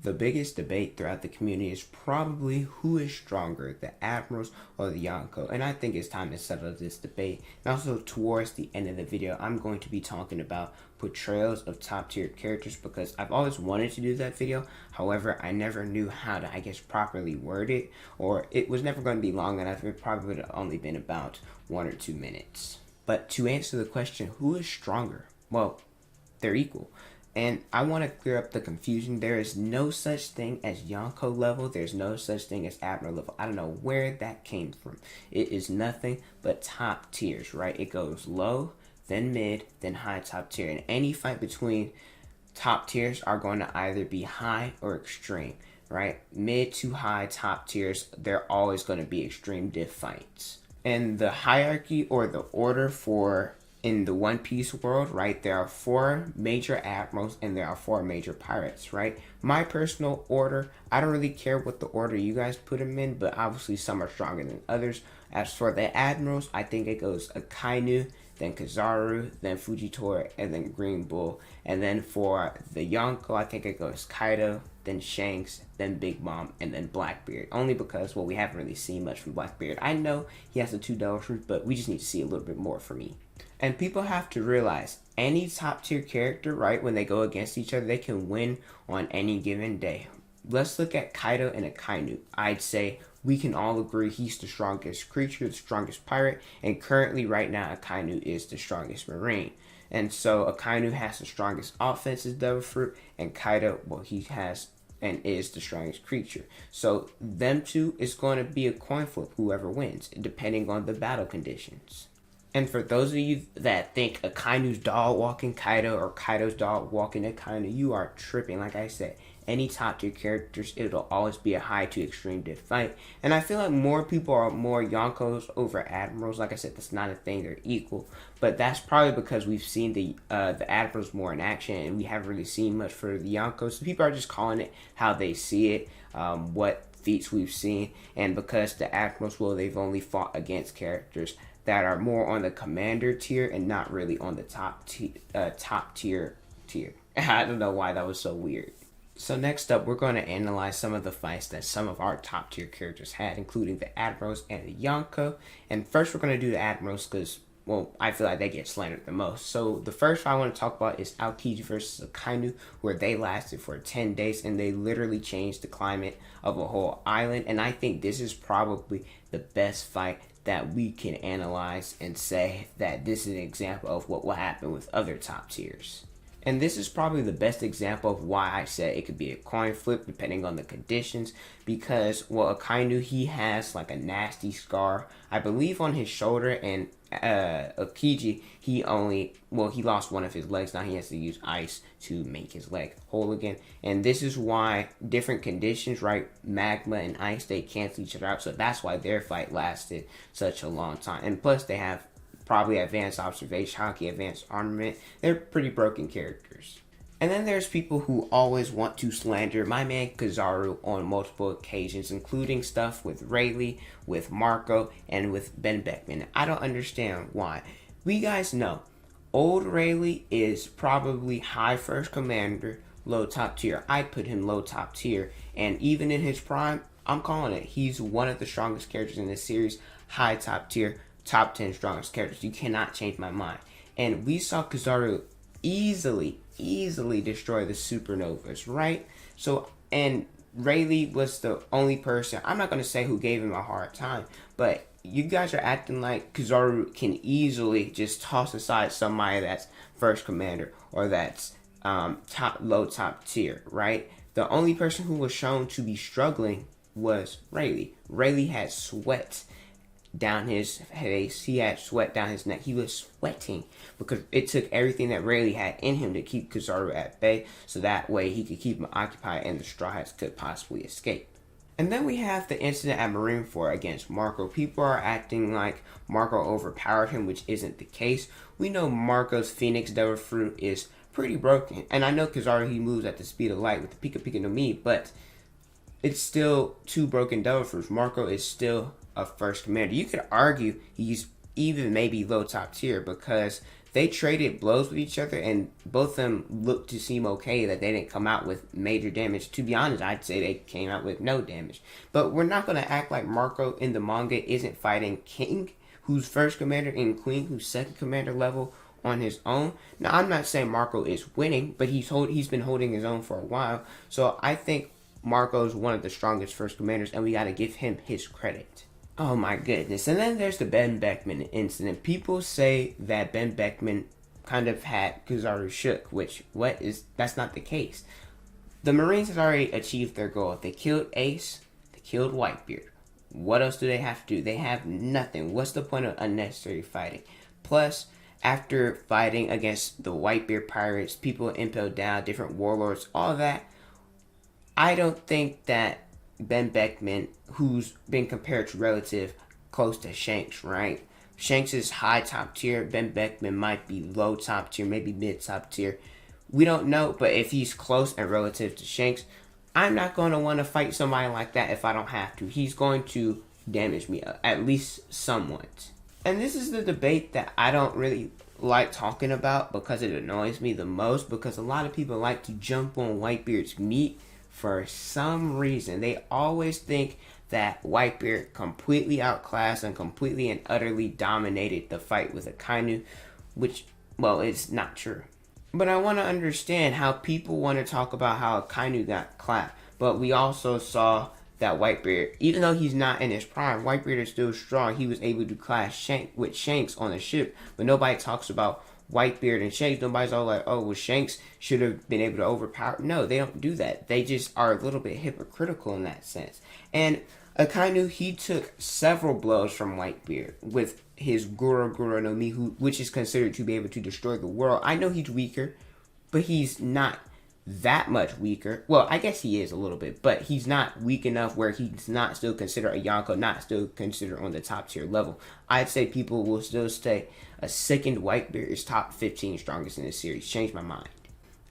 The biggest debate throughout the community is probably who is stronger, the Admirals or the Yonko, and I think it's time to settle this debate. And also towards the end of the video, I'm going to be talking about portrayals of top tier characters because I've always wanted to do that video. However, I never knew how to, properly word it, or it was never going to be long enough. It probably would have only been about 1 or 2 minutes. But to answer the question, who is stronger? Well, they're equal. And I want to clear up the confusion. There is no such thing as Yonko level. There's no such thing as Admiral level. I don't know where that came from. It is nothing but top tiers, right? It goes low, then mid, then high top tier. And any fight between top tiers are going to either be high or extreme, right? Mid to high top tiers, they're always going to be extreme diff fights. And the hierarchy or the order for in the One Piece world, right, there are 4 major admirals and there are 4 major pirates, right? My personal order, I don't really care what the order you guys put them in, but obviously some are stronger than others. As for the admirals, I think it goes Akainu, then Kizaru, then Fujitora, and then Green Bull. And then for the Yonko, I think it goes Kaido, then Shanks, then Big Mom, and then Blackbeard. Only because, well, we haven't really seen much from Blackbeard. I know he has the 2 devil fruits, but we just need to see a little bit more for me. And people have to realize any top tier character, right, when they go against each other, they can win on any given day. Let's look at Kaido and Akainu. I'd say we can all agree he's the strongest creature, the strongest pirate, and currently right now Akainu is the strongest marine. And so Akainu has the strongest offensive devil fruit, and Kaido, well, he has and is the strongest creature. So them two is going to be a coin flip, whoever wins, depending on the battle conditions. And for those of you that think Akainu's dog walking Kaido or Kaido's dog walking Akainu, you are tripping. Like I said, any top tier characters, it'll always be a high to extreme diff fight. And I feel like more people are more Yonkos over Admirals. Like I said, that's not a thing, they're equal. But that's probably because we've seen the Admirals more in action and we haven't really seen much for the Yonkos. So people are just calling it how they see it, what feats we've seen. And because the Admirals, well, they've only fought against characters that are more on the commander tier and not really on the top tier. I don't know why that was so weird. So next up, we're going to analyze some of the fights that some of our top tier characters had, including the Admirals and the Yonko. And first, we're going to do the Admirals because, well, I feel like they get slandered the most. So the first fight I want to talk about is Aokiji versus Akainu, where they lasted for 10 days and they literally changed the climate of a whole island. And I think this is probably the best fight that we can analyze and say that this is an example of what will happen with other top tiers. And this is probably the best example of why I said it could be a coin flip depending on the conditions. Because, well, Akainu, he has like a nasty scar, I believe, on his shoulder. And Aokiji, he lost one of his legs. Now he has to use ice to make his leg whole again. And this is why different conditions, right, magma and ice, they cancel each other out. So that's why their fight lasted such a long time. And plus they have probably advanced observation, hockey, advanced armament. They're pretty broken characters. And then there's people who always want to slander my man Kizaru on multiple occasions, including stuff with Rayleigh, with Marco, and with Ben Beckman. I don't understand why. We guys know, old Rayleigh is probably high first commander, low top tier. I'd put him low top tier. And even in his prime, I'm calling it. He's one of the strongest characters in this series, high top tier. Top 10 strongest characters. You cannot change my mind. And we saw Kizaru easily destroy the supernovas, right? So, and Rayleigh was the only person, I'm not going to say who gave him a hard time, but you guys are acting like Kizaru can easily just toss aside somebody that's first commander or that's low top tier, right? The only person who was shown to be struggling was Rayleigh. Rayleigh had sweat down his face, he had sweat down his neck, he was sweating because it took everything that Rayleigh had in him to keep Kizaru at bay, so that way he could keep him occupied and the Straw Hats could possibly escape. And then we have the incident at Marineford against Marco. People are acting like Marco overpowered him, which isn't the case. We know Marco's Phoenix Devil Fruit is pretty broken, and I know Kizaru, he moves at the speed of light with the Pika Pika no Mi, but it's still 2 broken Devil Fruits. Marco is still a first commander. You could argue he's even maybe low top tier because they traded blows with each other, and both of them looked to seem okay, that they didn't come out with major damage. To be honest, I'd say they came out with no damage. But we're not going to act like Marco in the manga isn't fighting King, who's first commander, and Queen, who's second commander level on his own. Now, I'm not saying Marco is winning, but he's been holding his own for a while. So I think Marco's one of the strongest first commanders, and we got to give him his credit. Oh my goodness. And then there's the Ben Beckman incident. People say that Ben Beckman kind of had Kizaru shook, that's not the case. The Marines had already achieved their goal. They killed Ace, they killed Whitebeard. What else do they have to do? They have nothing. What's the point of unnecessary fighting? Plus, after fighting against the Whitebeard pirates, people impaled down, different warlords, all that, I don't think that Ben Beckman, who's been compared to relative close to Shanks, right? Shanks is high top tier. Ben Beckman might be low top tier, maybe mid top tier. We don't know, but if he's close and relative to Shanks, I'm not going to want to fight somebody like that if I don't have to. He's going to damage me, at least somewhat. And this is the debate that I don't really like talking about because it annoys me the most, because a lot of people like to jump on Whitebeard's meat. For some reason, they always think that Whitebeard completely outclassed and completely and utterly dominated the fight with Akainu, which, well, it's not true. But I want to understand how people want to talk about how Akainu got clapped, but we also saw that Whitebeard, even though he's not in his prime, Whitebeard is still strong. He was able to clash with Shanks on the ship, but nobody talks about Whitebeard and Shanks. Nobody's all like, oh, well, Shanks should have been able to overpower. No, they don't do that. They just are a little bit hypocritical in that sense. And Akainu, he took several blows from Whitebeard with his Goro no Mi, which is considered to be able to destroy the world. I know he's weaker, but he's not that much weaker. Well, I guess he is a little bit, but he's not weak enough where he's not still considered a Yonko, not still considered on the top tier level. I'd say people will still say a second Whitebeard is top 15 strongest in the series. Changed my mind.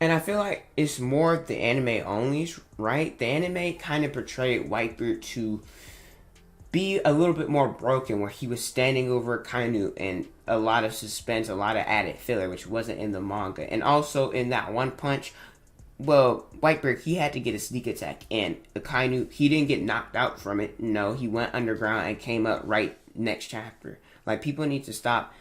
And I feel like it's more the anime onlys, right? The anime kind of portrayed Whitebeard to be a little bit more broken, where he was standing over Akainu, and a lot of suspense, a lot of added filler, which wasn't in the manga. And also in that one punch, well, Whitebeard, he had to get a sneak attack, and Akainu, he didn't get knocked out from it. No, he went underground and came up right next chapter. Like, people need to stop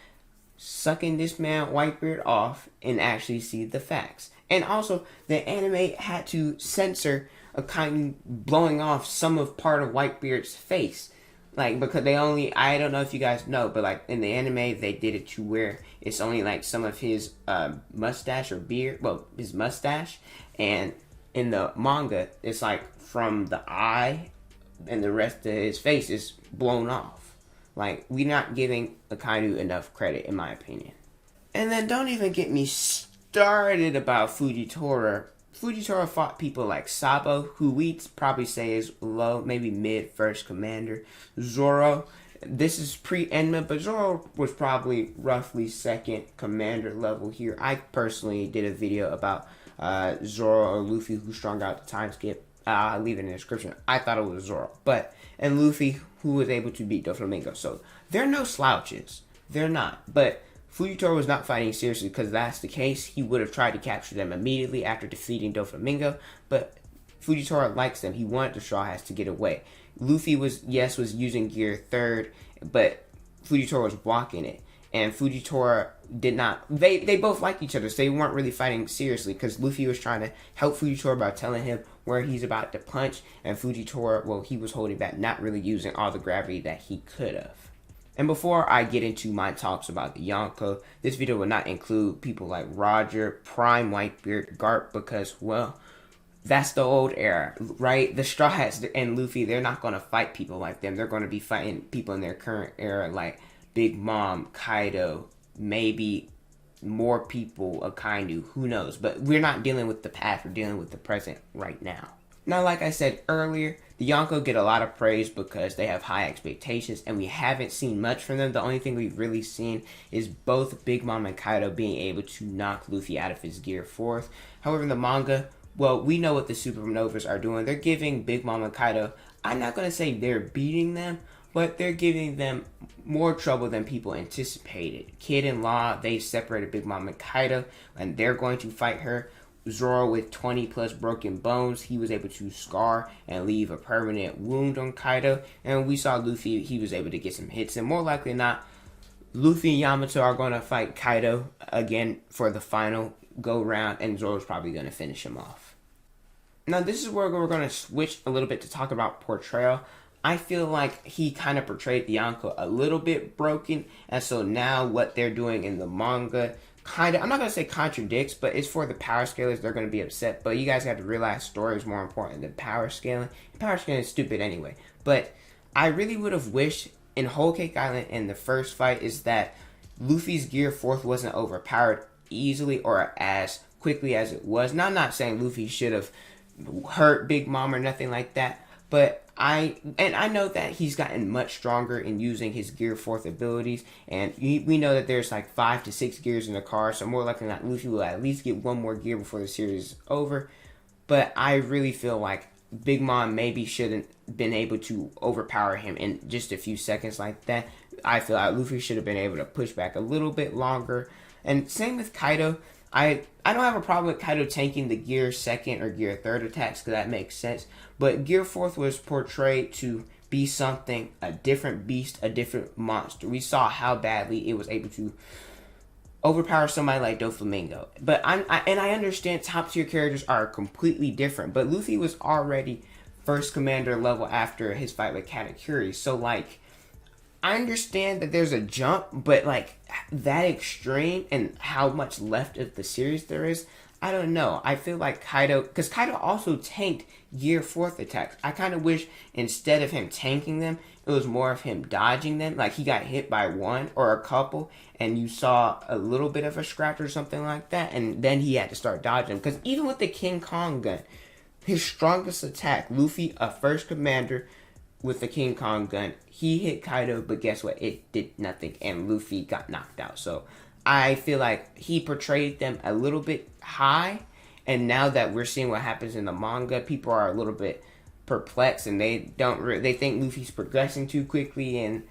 sucking this man Whitebeard off and actually see the facts. And also, the anime had to censor Akainu blowing off some of part of Whitebeard's face. Like, because they only, I don't know if you guys know, but like in the anime, they did it to where it's only like some of his mustache or beard, well, his mustache. And in the manga, it's like from the eye and the rest of his face is blown off. Like, we're not giving Akainu enough credit, in my opinion. And then don't even get me started about Fujitora. Fujitora fought people like Sabo, who we'd probably say is low, maybe mid first commander. Zoro, this is pre-Enma, but Zoro was probably roughly second commander level here. I personally did a video about Zoro or Luffy, who strung out the Timeskip. I'll leave it in the description. I thought it was Zoro. And Luffy, who was able to beat Doflamingo. So, they're no slouches. They're not. But Fujitora was not fighting seriously, because if that's the case, he would have tried to capture them immediately after defeating Doflamingo. But Fujitora likes them. He wanted the Straw Hats to get away. Luffy was using gear third, but Fujitora was blocking it. And Fujitora did not, they both liked each other, so they weren't really fighting seriously, because Luffy was trying to help Fujitora by telling him where he's about to punch, and Fujitora, well, he was holding back, not really using all the gravity that he could have. And before I get into my talks about the Yonko, this video will not include people like Roger, Prime Whitebeard, Garp, because, well, that's the old era, right? The Straw Hats and Luffy, they're not going to fight people like them. They're going to be fighting people in their current era, like Big Mom, Kaido, maybe more people, Akainu, who knows? But we're not dealing with the past, we're dealing with the present right now. Now, like I said earlier, the Yonko get a lot of praise because they have high expectations, and we haven't seen much from them. The only thing we've really seen is both Big Mom and Kaido being able to knock Luffy out of his gear fourth. However, in the manga, well, we know what the Supernovas are doing. They're giving Big Mom and Kaido, I'm not going to say they're beating them, but they're giving them more trouble than people anticipated. Kid and Law, they separated Big Mom and Kaido, and they're going to fight her. Zoro with 20 plus broken bones, he was able to scar and leave a permanent wound on Kaido. And we saw Luffy, he was able to get some hits. And more likely than not, Luffy and Yamato are going to fight Kaido again for the final go round, and Zoro's probably going to finish him off. Now this is where we're going to switch a little bit to talk about portrayal. I feel like he kind of portrayed the Yonko a little bit broken, and so now what they're doing in the manga kind of, I'm not going to say contradicts, but it's for the power scalers. They're going to be upset, but you guys have to realize story is more important than power scaling. Power scaling is stupid anyway, but I really would have wished in Whole Cake Island in the first fight is that Luffy's Gear 4th wasn't overpowered easily or as quickly as it was. Now I'm not saying Luffy should have hurt Big Mom or nothing like that, but I know that he's gotten much stronger in using his Gear 4th abilities, and we know that there's like 5 to 6 gears in the car, so more likely than not Luffy will at least get one more gear before the series is over. But I really feel like Big Mom maybe shouldn't been able to overpower him in just a few seconds like that. I feel like Luffy should have been able to push back a little bit longer. And same with Kaido. I don't have a problem with Kaido tanking the Gear 2nd or Gear 3rd attacks, because that makes sense. But Gear 4th was portrayed to be something, a different beast, a different monster. We saw how badly it was able to overpower somebody like Doflamingo. But I understand top tier characters are completely different. But Luffy was already first commander level after his fight with Katakuri. So like, I understand that there's a jump, but like that extreme and how much left of the series there is, I don't know. I feel like Kaido, because Kaido also tanked Gear 4th attacks. I kind of wish instead of him tanking them, it was more of him dodging them. Like he got hit by one or a couple, and you saw a little bit of a scratch or something like that, and then he had to start dodging. Because even with the King Kong gun, his strongest attack, Luffy, a first commander with the King Kong gun, he hit Kaido, but guess what? It did nothing, and Luffy got knocked out. So I feel like he portrayed them a little bit high, and now that we're seeing what happens in the manga, people are a little bit perplexed, and they they think Luffy's progressing too quickly, and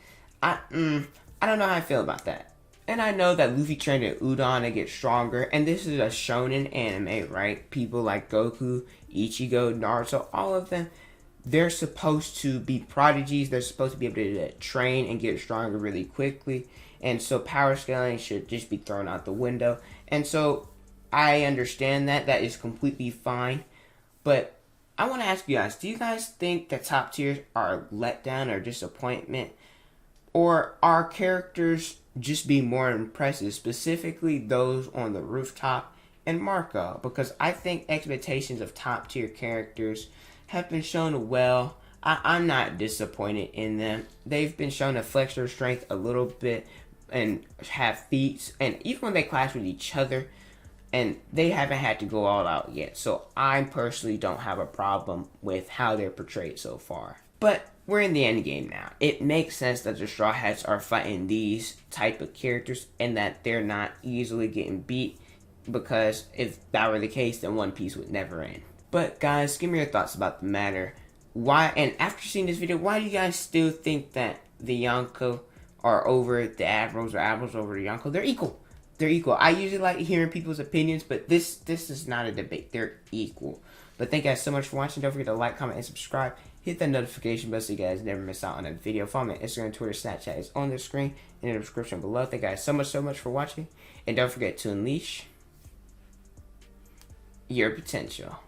I don't know how I feel about that. And I know that Luffy trained at Udon to get stronger, and this is a shonen anime, right? People like Goku, Ichigo, Naruto, all of them, they're supposed to be prodigies. They're supposed to be able to train and get stronger really quickly. And so power scaling should just be thrown out the window. And so I understand that. That is completely fine. But I want to ask you guys, do you guys think that top tiers are letdown or disappointment? Or are characters just being more impressive, specifically those on the rooftop and Marco? Because I think expectations of top tier characters have been shown well. I'm not disappointed in them. They've been shown to flex their strength a little bit and have feats, and even when they clash with each other, and they haven't had to go all out yet. So I personally don't have a problem with how they're portrayed so far. But we're in the end game now. It makes sense that the Straw Hats are fighting these type of characters and that they're not easily getting beat, because if that were the case, then One Piece would never end. But guys, give me your thoughts about the matter. Why, and after seeing this video, why do you guys still think that the Yonko are over the Admirals or Admirals over the Yonko? They're equal. They're equal. I usually like hearing people's opinions, but this is not a debate. They're equal. But thank you guys so much for watching. Don't forget to like, comment, and subscribe. Hit that notification bell so you guys never miss out on a video. Follow me on Instagram, Twitter, Snapchat is on the screen in the description below. Thank you guys so much for watching. And don't forget to unleash your potential.